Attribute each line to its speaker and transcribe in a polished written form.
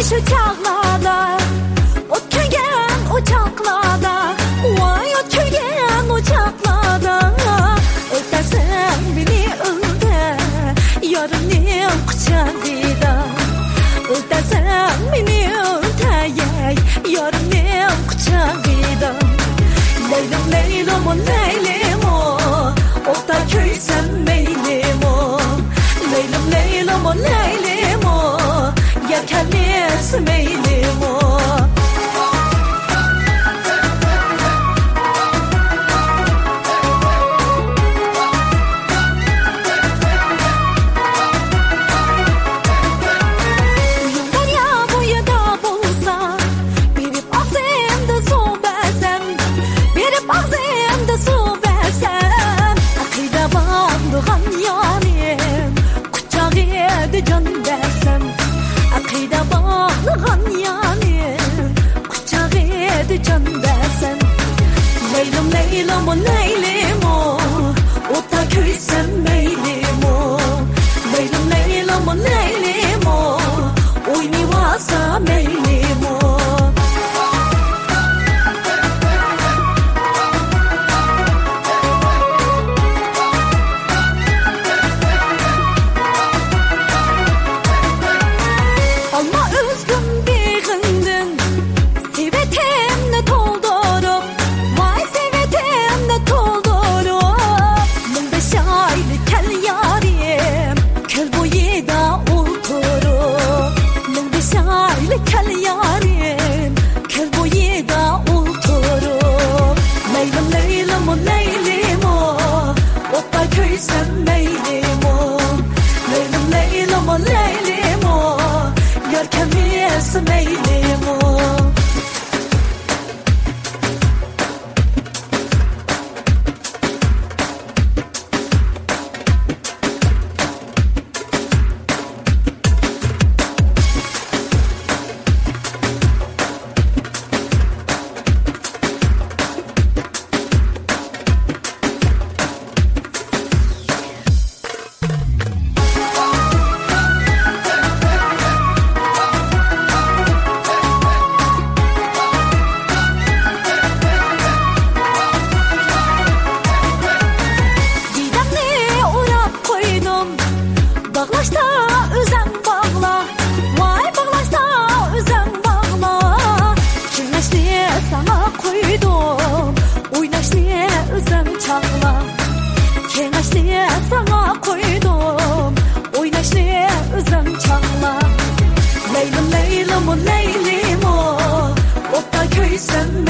Speaker 1: Şu çağlarda, oturgen uçaklarda, vay oturgen uçaklarda, ötersen beni öter, yarının kucağında, ötersen beni öter, yarının kucağında. Leylim leylim o leylim o, ota köysem meylim o, leylim leylim o leylim o, yerkenliyiz meylim o. Uyumdan ya boyu da bulsa, birip ağzımda su versem, birip ağzımda su versem, akıyda bandığan yarim, kucağıda can versem, akıyda bağlıgan yanim, kucağıda can versem. Leylim leylim o leylim o, ota köysem meylim o, leylim leylim o leylim o, oynayvasa meylim o. Alma üzgün değildin, sevetimle doldurup, vay sevetimle doldurup, 15 aylık kel yarim, kel boyu da oturup, 15 aylık kel yarim, kel boyu da oturup. Leylim leylim o leylim o, ota köysem meylim o, leylim leylim o leylim o, görkemiz meylim o. Bağlaşta özen bağla, vay bağlaşta özen bağla, kengeçliğe sana koydum, oynaşliğe özen çağla, kengeçliğe sana koydum, oynaşliğe özen çağla. Leylim leylim o leylim o, ota köysem